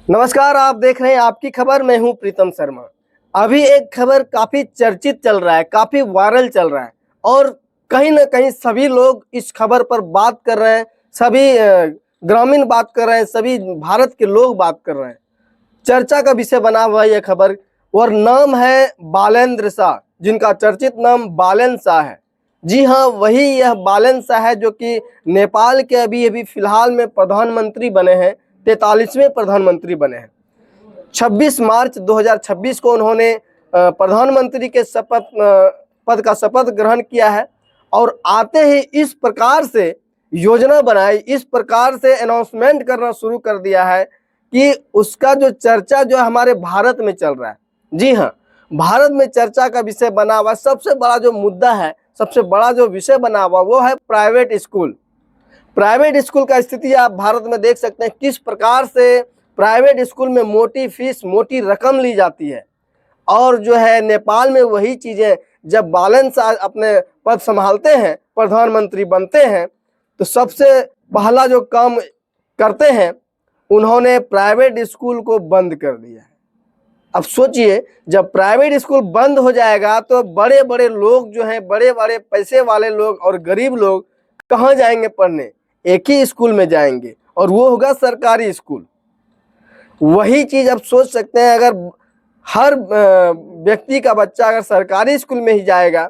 नमस्कार, आप देख रहे हैं आपकी खबर। मैं हूं प्रीतम शर्मा। अभी एक खबर काफी चर्चित चल रहा है, काफी वायरल चल रहा है और कहीं ना कहीं सभी लोग इस खबर पर बात कर रहे हैं। सभी ग्रामीण बात कर रहे हैं, सभी भारत के लोग बात कर रहे हैं। चर्चा का विषय बना हुआ यह खबर और नाम है बालेंद्र शाह, जिनका चर्चित नाम बालेन शाह है। जी हाँ, वही यह बालेन शाह है जो कि नेपाल के अभी अभी फिलहाल में प्रधानमंत्री बने हैं, 43वें प्रधानमंत्री बने हैं। 26 मार्च 2026 को उन्होंने प्रधानमंत्री के पद का शपथ ग्रहण किया है और आते ही इस प्रकार से योजना बनाई, इस प्रकार से अनाउंसमेंट करना शुरू कर दिया है कि उसका जो चर्चा जो हमारे भारत में चल रहा है। जी हाँ, भारत में चर्चा का विषय बना हुआ सबसे बड़ा जो मुद्दा है, सबसे बड़ा जो विषय बना हुआ वो है प्राइवेट स्कूल। प्राइवेट स्कूल का स्थिति आप भारत में देख सकते हैं, किस प्रकार से प्राइवेट स्कूल में मोटी फीस, मोटी रकम ली जाती है। और जो है नेपाल में वही चीजें जब बालन शाह अपने पद संभालते हैं, प्रधानमंत्री बनते हैं, तो सबसे पहला जो काम करते हैं, उन्होंने प्राइवेट स्कूल को बंद कर दिया है। अब सोचिए, जब प्राइवेट स्कूल बंद हो जाएगा तो बड़े बड़े लोग जो हैं, बड़े बड़े पैसे वाले लोग और गरीब लोग कहाँ जाएंगे पढ़ने? एक ही स्कूल में जाएंगे और वो होगा सरकारी स्कूल। वही चीज आप सोच सकते हैं, अगर हर व्यक्ति का बच्चा अगर सरकारी स्कूल में ही जाएगा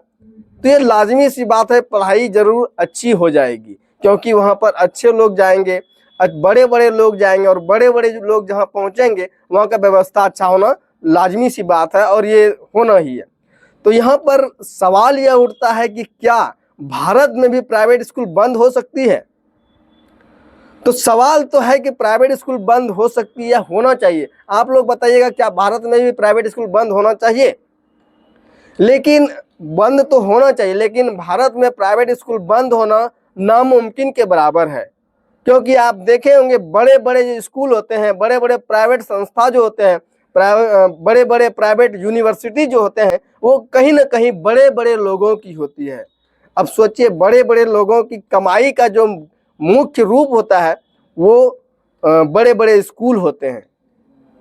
तो ये लाजमी सी बात है, पढ़ाई जरूर अच्छी हो जाएगी, क्योंकि वहाँ पर अच्छे लोग जाएंगे, बड़े बड़े लोग जाएंगे और बड़े बड़े लोग जहाँ पहुँचेंगे वहाँ का व्यवस्था अच्छा होना लाजमी सी बात है और ये होना ही है। तो यहाँ पर सवाल यह उठता है कि क्या भारत में भी प्राइवेट स्कूल बंद हो सकती है? तो सवाल तो है कि प्राइवेट स्कूल बंद हो सकती है या होना चाहिए। आप लोग बताइएगा, क्या भारत में भी प्राइवेट स्कूल बंद होना चाहिए? लेकिन बंद तो होना चाहिए, लेकिन भारत में प्राइवेट स्कूल बंद होना नामुमकिन के बराबर है। क्योंकि आप देखे होंगे, बड़े बड़े जो स्कूल होते हैं, बड़े बड़े प्राइवेट संस्था जो होते हैं, बड़े बड़े प्राइवेट यूनिवर्सिटी जो होते हैं, वो कहीं ना कहीं बड़े बड़े लोगों की होती है। अब सोचिए, बड़े बड़े लोगों की कमाई का जो मुख्य रूप होता है वो बड़े बड़े स्कूल होते हैं।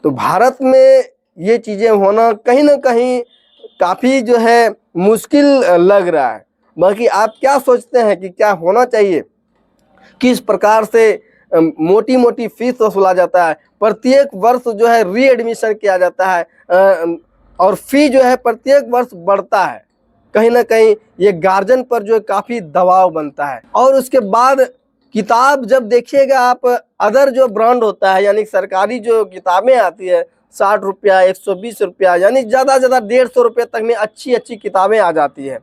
तो भारत में ये चीज़ें होना कहीं ना कहीं काफ़ी जो है मुश्किल लग रहा है। बाकी आप क्या सोचते हैं कि क्या होना चाहिए? किस प्रकार से मोटी मोटी फीस वसूला जाता है, प्रत्येक वर्ष जो है री एडमिशन किया जाता है और फी जो है प्रत्येक वर्ष बढ़ता है। कहीं ना कहीं ये गार्जियन पर जो काफ़ी दबाव बनता है। और उसके बाद किताब जब देखिएगा आप, अदर जो ब्रांड होता है, यानी सरकारी जो किताबें आती है 60 रुपया, 120 रुपया, यानी ज़्यादा ज़्यादा 150 रुपये तक में अच्छी अच्छी किताबें आ जाती है।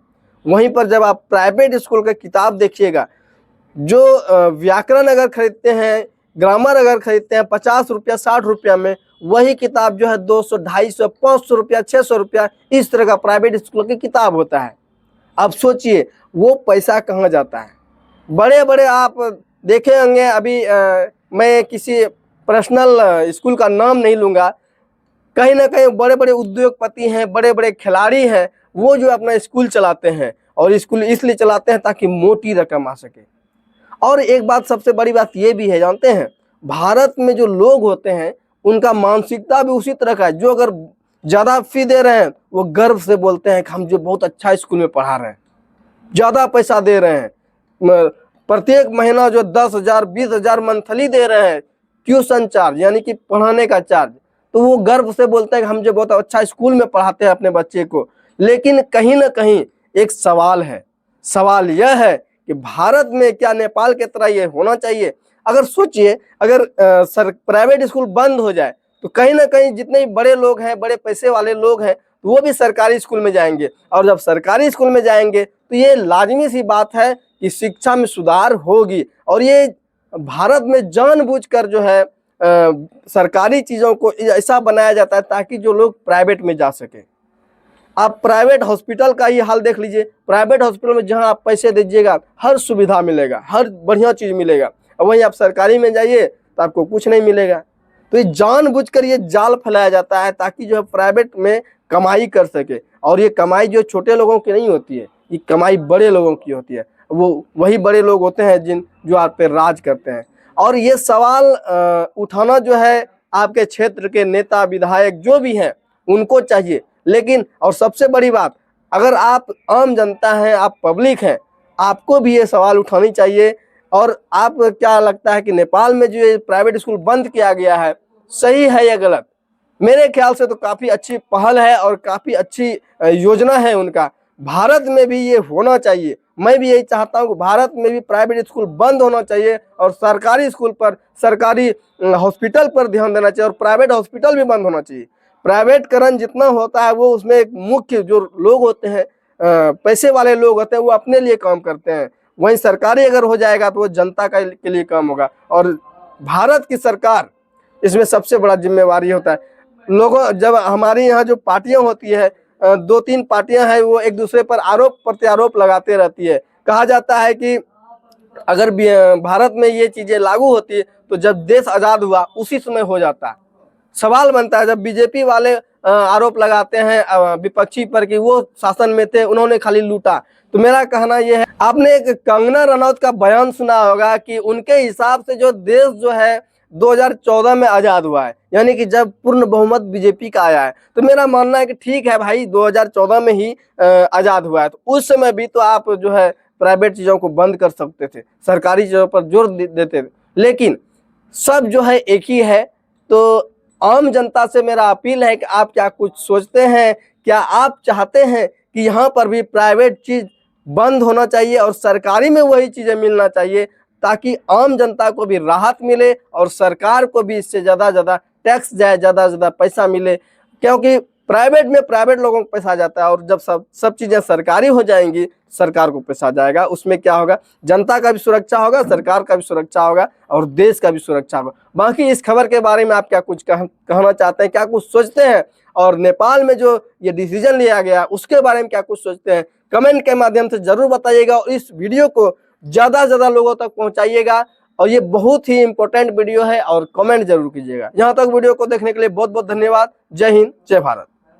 वहीं पर जब आप प्राइवेट स्कूल का किताब देखिएगा, जो व्याकरण अगर खरीदते हैं, ग्रामर अगर खरीदते हैं 50 रुपया 60 रुपया में, वही किताब जो है 200, 250, 500 रुपया, 600 रुपया, इस तरह का प्राइवेट स्कूल की किताब होता है। अब सोचिए वो पैसा कहाँ जाता है? बड़े बड़े आप देखे होंगे, अभी मैं किसी पर्सनल स्कूल का नाम नहीं लूँगा, कहीं ना कहीं बड़े बड़े उद्योगपति हैं, बड़े बड़े खिलाड़ी हैं, वो जो अपना स्कूल चलाते हैं और स्कूल इसलिए चलाते हैं ताकि मोटी रकम आ सके। और एक बात, सबसे बड़ी बात ये भी है, जानते हैं, भारत में जो लोग होते हैं उनका मानसिकता भी उसी तरह का है। जो अगर ज़्यादा फी दे रहे हैं वो गर्व से बोलते हैं कि हम जो बहुत अच्छा स्कूल में पढ़ा रहे हैं, ज़्यादा पैसा दे रहे हैं, प्रत्येक महीना जो 10,000 20,000 मंथली दे रहे हैं ट्यूशन चार्ज, यानी कि पढ़ाने का चार्ज, तो वो गर्व से बोलते हैं कि हम जो बहुत अच्छा स्कूल में पढ़ाते हैं अपने बच्चे को। लेकिन कहीं ना कहीं एक सवाल है, सवाल यह है कि भारत में क्या नेपाल के तरह ये होना चाहिए? अगर सोचिए, अगर प्राइवेट स्कूल बंद हो जाए तो कहीं ना कहीं जितने बड़े लोग हैं, बड़े पैसे वाले लोग हैं, तो वो भी सरकारी स्कूल में जाएंगे और जब सरकारी स्कूल में जाएंगे तो ये लाजमी सी बात है कि शिक्षा में सुधार होगी। और ये भारत में जानबूझकर जो है सरकारी चीज़ों को ऐसा बनाया जाता है ताकि जो लोग प्राइवेट में जा सके। आप प्राइवेट हॉस्पिटल का ही हाल देख लीजिए। प्राइवेट हॉस्पिटल में जहां आप पैसे दीजिएगा हर सुविधा मिलेगा, हर बढ़िया चीज़ मिलेगा, और वहीं आप सरकारी में जाइए तो आपको कुछ नहीं मिलेगा। तो ये जानबूझकर ये जाल फैलाया जाता है ताकि जो है प्राइवेट में कमाई कर सके। और ये कमाई जो छोटे लोगों की नहीं होती है, ये कमाई बड़े लोगों की होती है। वो वही बड़े लोग होते हैं जो आप पे राज करते हैं। और ये सवाल उठाना जो है आपके क्षेत्र के नेता विधायक जो भी हैं उनको चाहिए। लेकिन और सबसे बड़ी बात, अगर आप आम जनता हैं, आप पब्लिक हैं, आपको भी ये सवाल उठानी चाहिए। और आप क्या लगता है कि नेपाल में जो ये प्राइवेट स्कूल बंद किया गया है, सही है या गलत? मेरे ख्याल से तो काफ़ी अच्छी पहल है और काफ़ी अच्छी योजना है उनका। भारत में भी ये होना चाहिए। मैं भी यही चाहता हूँ कि भारत में भी प्राइवेट स्कूल बंद होना चाहिए और सरकारी स्कूल पर, सरकारी हॉस्पिटल पर ध्यान देना चाहिए और प्राइवेट हॉस्पिटल भी बंद होना चाहिए। प्राइवेटकरण जितना होता है वो उसमें एक मुख्य जो लोग होते हैं, पैसे वाले लोग होते हैं, वो अपने लिए काम करते हैं। वहीं सरकारी अगर हो जाएगा तो वो जनता के लिए काम होगा। और भारत की सरकार इसमें सबसे बड़ा जिम्मेवारी होता है। लोगों, जब हमारे यहाँ जो पार्टियां होती है, 2-3 पार्टियां हैं, वो एक दूसरे पर आरोप प्रत्यारोप लगाते रहती है। कहा जाता है कि अगर भारत में ये चीजें लागू होती है तो जब देश आजाद हुआ उसी समय हो जाता। सवाल बनता है, जब बीजेपी वाले आरोप लगाते हैं विपक्षी पर कि वो शासन में थे, उन्होंने खाली लूटा। तो मेरा कहना यह है, आपने एक कंगना रनौत का बयान सुना होगा कि उनके हिसाब से जो देश जो है 2014 में आजाद हुआ है, यानी कि जब पूर्ण बहुमत बीजेपी का आया है। तो मेरा मानना है कि ठीक है भाई, 2014 में ही आजाद हुआ है, तो उस समय भी तो आप जो है प्राइवेट चीजों को बंद कर सकते थे, सरकारी चीजों पर जोर देते थे। लेकिन सब जो है एक ही है। तो आम जनता से मेरा अपील है कि आप क्या कुछ सोचते हैं? क्या आप चाहते हैं कि यहाँ पर भी प्राइवेट चीज बंद होना चाहिए और सरकारी में वही चीजें मिलना चाहिए, ताकि आम जनता को भी राहत मिले और सरकार को भी इससे ज़्यादा ज़्यादा टैक्स जाए, ज़्यादा ज़्यादा पैसा मिले? क्योंकि प्राइवेट में प्राइवेट लोगों को पैसा जाता है और जब सब चीज़ें सरकारी हो जाएंगी, सरकार को पैसा जाएगा। उसमें क्या होगा, जनता का भी सुरक्षा होगा, सरकार का भी सुरक्षा होगा और देश का भी सुरक्षा होगा। बाकी इस खबर के बारे में आप क्या कुछ कहना चाहते हैं? क्या कुछ सोचते हैं? और नेपाल में जो ये डिसीजन लिया गया उसके बारे में क्या कुछ सोचते हैं? कमेंट के माध्यम से जरूर बताइएगा और इस वीडियो को ज़्यादा से ज़्यादा लोगों तक पहुंचाइएगा। और ये बहुत ही इंपॉर्टेंट वीडियो है और कमेंट जरूर कीजिएगा। यहाँ तक वीडियो को देखने के लिए बहुत बहुत धन्यवाद। जय हिंद, जय भारत।